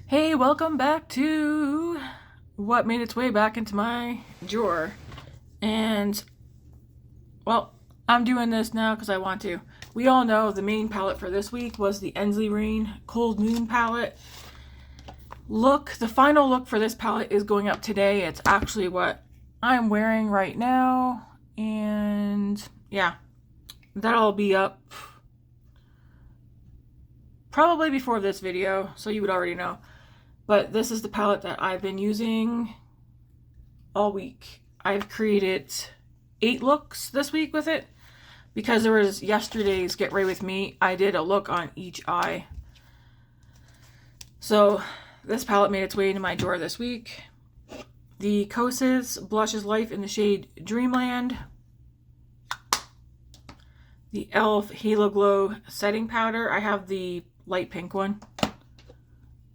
Hey, welcome back to what made its way back into my drawer. And, well, I'm doing this now because I want to. We all know the main palette for this week was the Ensley Rain Cold Moon palette. The final look for this palette is going up today. It's actually what I'm wearing right now. And, yeah, that'll be up probably before this video, so you would already know. But this is the palette that I've been using all week. I've created 8 looks this week with it because there was yesterday's Get Ready With Me. I did a look on each eye. So this palette made its way into my drawer this week. The Kosas Blushes Life in the shade Dreamland. The e.l.f. Halo Glow Setting Powder. I have the light pink one.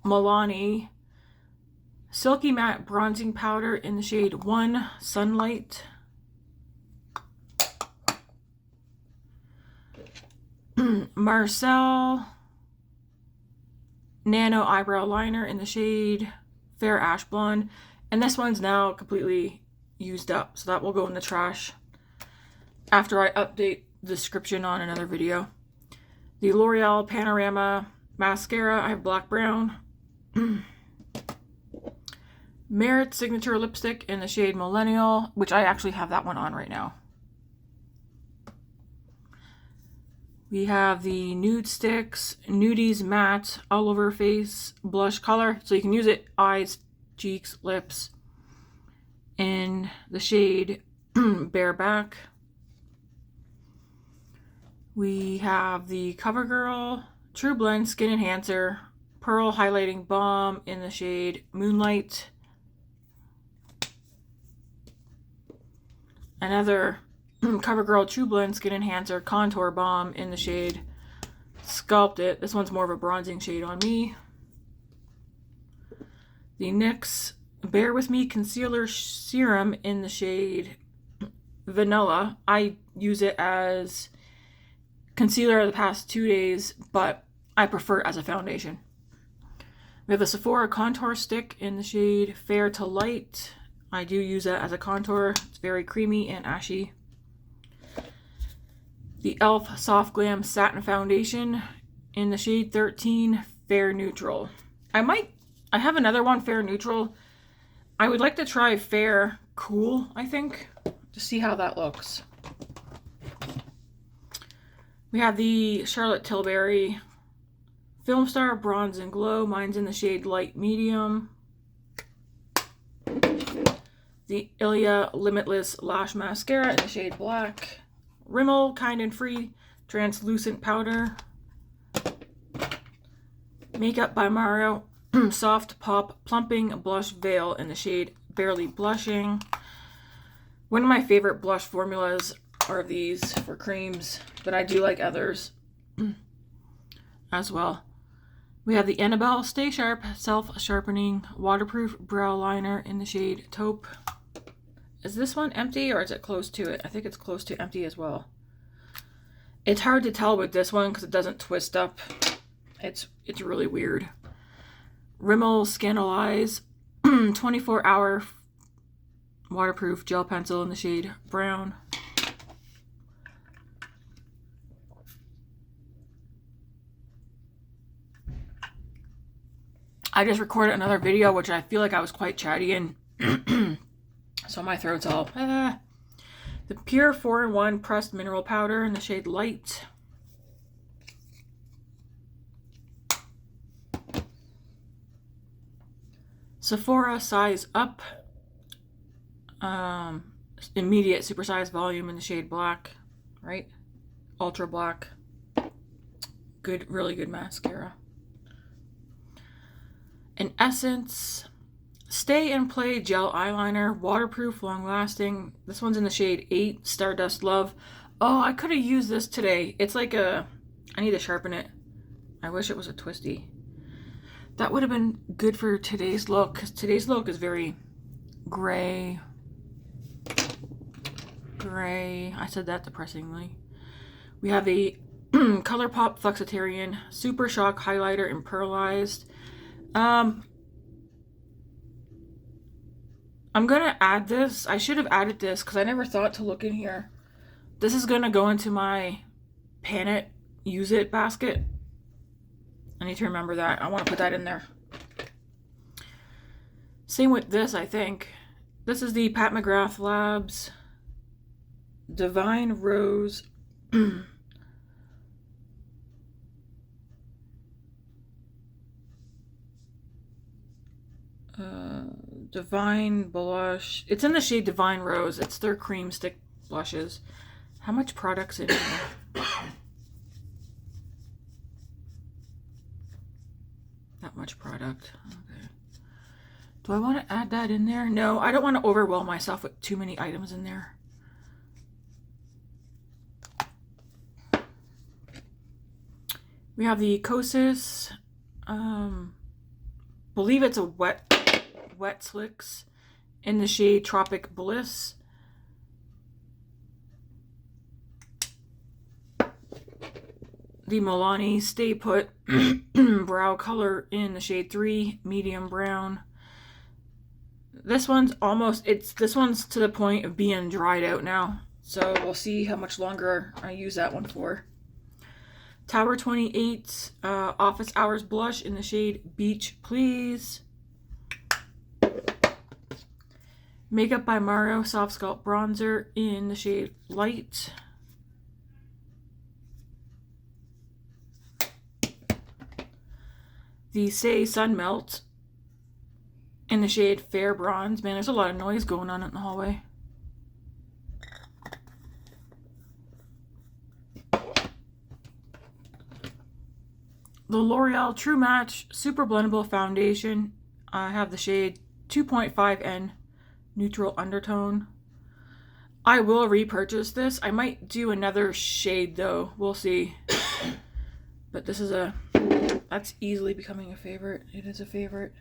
Milani Silky Matte Bronzing Powder in the shade 1 Sunlight. Marcel Nano Eyebrow Liner in the shade Fair Ash Blonde. And this one's now completely used up, so that will go in the trash after I update the description on another video. The L'Oreal Panorama Mascara. I have black brown. Merit Signature Lipstick in the shade Millennial, which I actually have that one on right now. We have the Nude Sticks Nudies Matte All Over Face Blush Color. So you can use it eyes, cheeks, lips. In the shade Bareback. We have the CoverGirl True Blend Skin Enhancer Pearl Highlighting Balm in the shade Moonlight. Another CoverGirl True Blend Skin Enhancer Contour Balm in the shade Sculpt It. This one's more of a bronzing shade on me. The NYX Bear With Me Concealer Serum in the shade Vanilla. I use it as concealer the past 2 days, but I prefer it as a foundation. We have the Sephora Contour Stick in the shade Fair to Light. I do use that as a contour. It's very creamy and ashy. The e.l.f. Soft Glam Satin Foundation in the shade 13 Fair Neutral. I have another one, Fair Neutral. I would like to try Fair Cool, I think, to see how that looks. We have the Charlotte Tilbury Film Star Bronze and Glow. Mine's in the shade Light Medium. The Ilia Limitless Lash Mascara in the shade Black. Rimmel Kind and Free Translucent Powder. Makeup by Mario Soft Pop Plumping Blush Veil in the shade Barely Blushing. One of my favorite blush formulas are these for creams, but I do like others as well. We have the Annabelle Stay Sharp Self-Sharpening Waterproof Brow Liner in the shade Taupe. Is this one empty or is it close to it? I think it's close to empty as well. It's hard to tell with this one because it doesn't twist up. It's really weird. Rimmel Scandalize 24-hour waterproof gel pencil in the shade Brown. I just recorded another video, which I feel like I was quite chatty in. So my throat's all... The Pure 4-in-1 Pressed Mineral Powder in the shade Light. Sephora Size Up. Immediate Supersize Volume in the shade Black. Right? Ultra Black. Good, really good mascara. An Essence Stay and Play Gel Eyeliner, waterproof, long-lasting. This one's in the shade 8, Stardust Love. Oh, I could have used this today. It's like I need to sharpen it. I wish it was a twisty. That would have been good for today's look, because today's look is very gray. Gray. I said that depressingly. We have a ColourPop Flexitarian Super Shock Highlighter in Pearlized. I'm gonna add this. I should have added this because I never thought to look in here. This is gonna go into my pan it, use it basket. I need to remember that. I want to put that in there. Same with this, I think. This is the Pat McGrath Labs Divine Rose. Divine Blush. It's in the shade Divine Rose. It's their cream stick blushes. How much product's in here? Not much product. Okay. Do I want to add that in there? No, I don't want to overwhelm myself with too many items in there. We have the Kosas. Believe it's a wet slicks in the shade Tropic Bliss. The Milani Stay Put brow color in the shade 3 medium brown. This one's this one's to the point of being dried out now, so we'll see how much longer I use that one for. Tower 28 Office Hours blush in the shade Beach Please. Makeup by Mario Soft Sculpt bronzer in the shade Light. The Say Sun Melt in the shade Fair Bronze. Man, there's a lot of noise going on in the hallway. The L'Oreal True Match Super Blendable Foundation. I have the shade 2.5N Neutral Undertone. I will repurchase this. I might do another shade though. We'll see. But this is that's easily becoming a favorite. It is a favorite.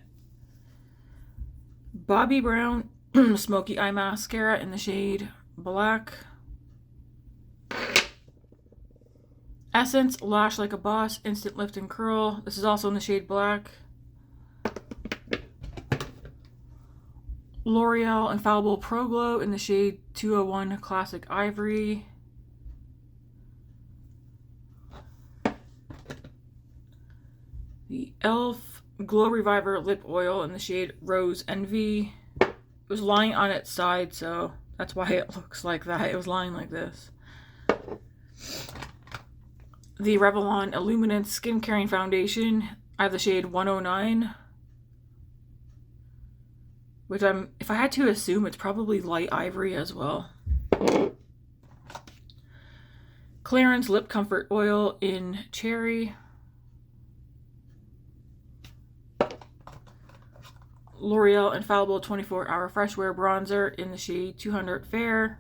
Bobbi Brown Smoky Eye Mascara in the shade Black. Essence Lash Like a Boss Instant Lift and Curl. This is also in the shade Black. L'Oreal Infallible Pro Glow in the shade 201 Classic Ivory. The e.l.f. Glow Reviver Lip Oil in the shade Rose Envy. It was lying on its side, so that's why it looks like that. It was lying like this. The Revlon Illuminance Skin Caring Foundation. I have the shade 109. Which if I had to assume, it's probably light ivory as well. Clarins Lip Comfort Oil in Cherry. L'Oreal Infallible 24-Hour Fresh Wear Bronzer in the shade 200 Fair.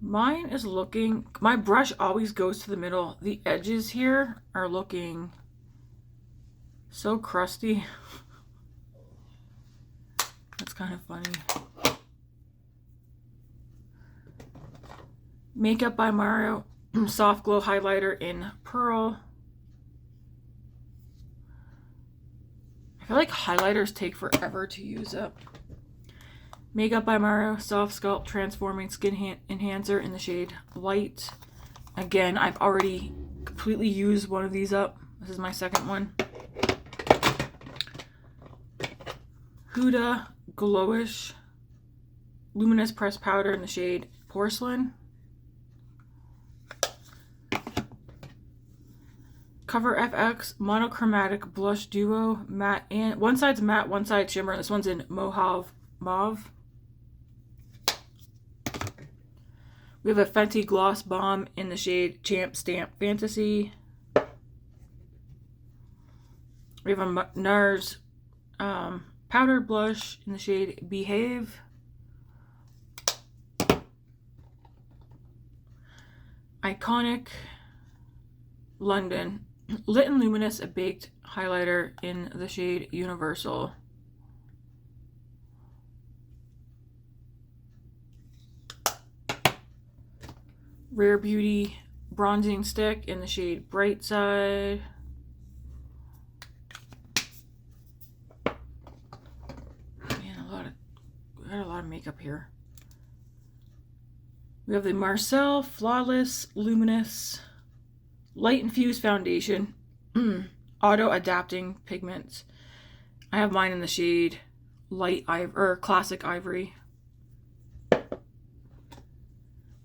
Mine is looking, my brush always goes to the middle. The edges here are looking so crusty. That's kind of funny. Makeup by Mario Soft Glow Highlighter in Pearl. I feel like highlighters take forever to use up. Makeup by Mario Soft Sculpt Transforming Skin Enhancer in the shade Light. Again, I've already completely used one of these up. This is my second one. Huda Glowish Luminous Pressed Powder in the shade Porcelain. Cover FX Monochromatic Blush Duo Matte, and one side's matte, one side shimmer. This one's in Mauve. We have a Fenty Gloss Bomb in the shade Champ Stamp Fantasy. We have a NARS powder blush in the shade Behave. Iconic London Lit and Luminous a Baked Highlighter in the shade Universal. Rare Beauty bronzing stick in the shade Bright Side. Man, we got a lot of makeup here. We have the Marcel Flawless Luminous Light Infused Foundation. Auto Adapting Pigments. I have mine in the shade Light Ivory, or Classic Ivory.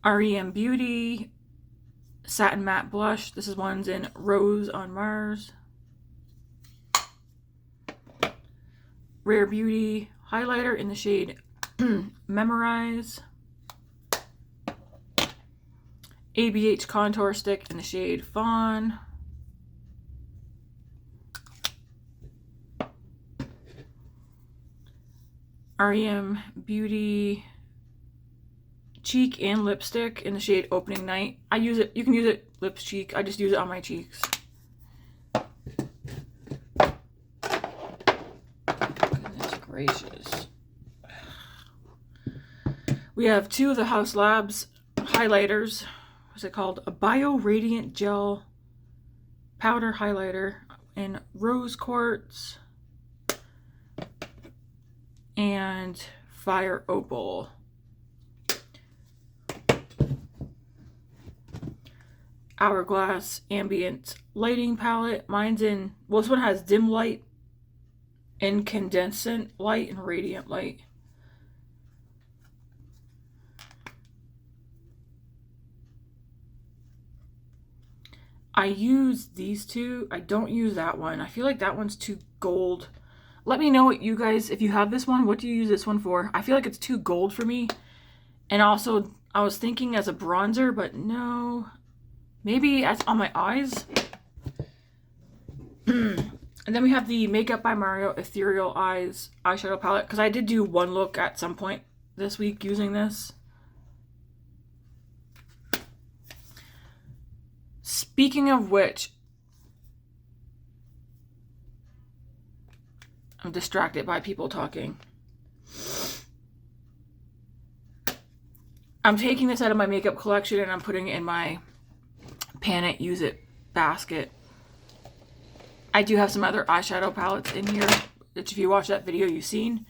REM Beauty Satin Matte Blush. This is one's in Rose on Mars. Rare Beauty Highlighter in the shade Memorize. ABH Contour Stick in the shade Fawn. REM Beauty Cheek and Lipstick in the shade Opening Night. I use it, you can use it lips, cheek. I just use it on my cheeks. Goodness gracious. We have two of the House Labs highlighters. What's it called? A Bio Radiant Gel Powder Highlighter in Rose Quartz and Fire Opal. Hourglass Ambient Lighting Palette. Mine's in, well, this one has Dim Light, Incandescent Light, and Radiant Light. I use these two. I don't use that one. I feel like that one's too gold. Let me know what you guys, if you have this one, what do you use this one for? I feel like it's too gold for me. And also, I was thinking as a bronzer, but no. Maybe as on my eyes. And then we have the Makeup by Mario Ethereal Eyes eyeshadow palette, because I did do one look at some point this week using this. Speaking of which, I'm distracted by people talking. I'm taking this out of my makeup collection and I'm putting it in my Pan It, Use It basket. I do have some other eyeshadow palettes in here, which if you watch that video you've seen.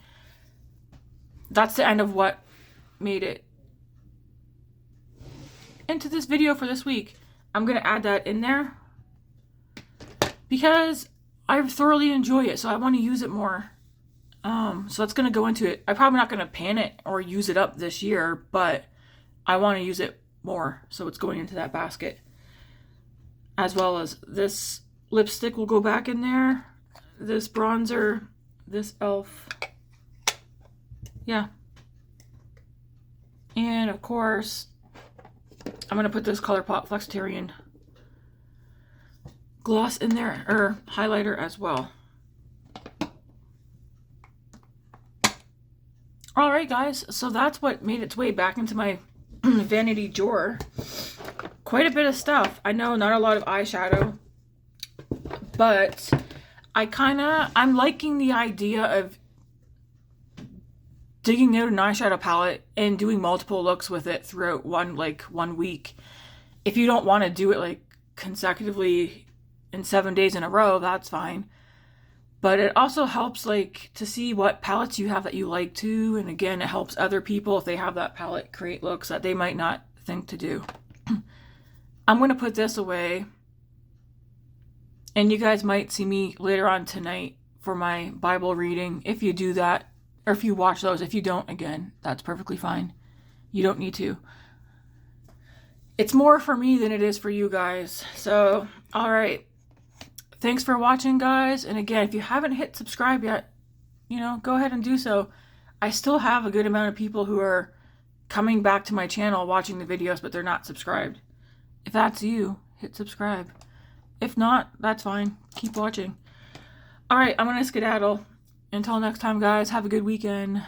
That's the end of what made it into this video for this week. I'm going to add that in there because I thoroughly enjoy it, so I want to use it more. So that's going to go into it. I'm probably not going to pan it or use it up this year, but I want to use it more, so it's going into that basket. As well as this lipstick will go back in there. This bronzer, this e.l.f. Yeah. And of course, I'm going to put this ColourPop Flexitarian gloss in there, or highlighter as well. Alright guys, so that's what made its way back into my vanity drawer. Quite a bit of stuff. I know not a lot of eyeshadow, but I'm liking the idea of digging out an eyeshadow palette and doing multiple looks with it throughout one week. If you don't want to do it like consecutively in 7 days in a row, that's fine. But it also helps like to see what palettes you have that you like too. And again, it helps other people if they have that palette create looks that they might not think to do. I'm going to put this away. And you guys might see me later on tonight for my Bible reading if you do that. Or if you watch those. If you don't, again, that's perfectly fine. You don't need to. It's more for me than it is for you guys. So, alright. Thanks for watching, guys. And again, if you haven't hit subscribe yet, go ahead and do so. I still have a good amount of people who are coming back to my channel watching the videos, but they're not subscribed. If that's you, hit subscribe. If not, that's fine. Keep watching. Alright, I'm going to skedaddle. Until next time, guys, have a good weekend.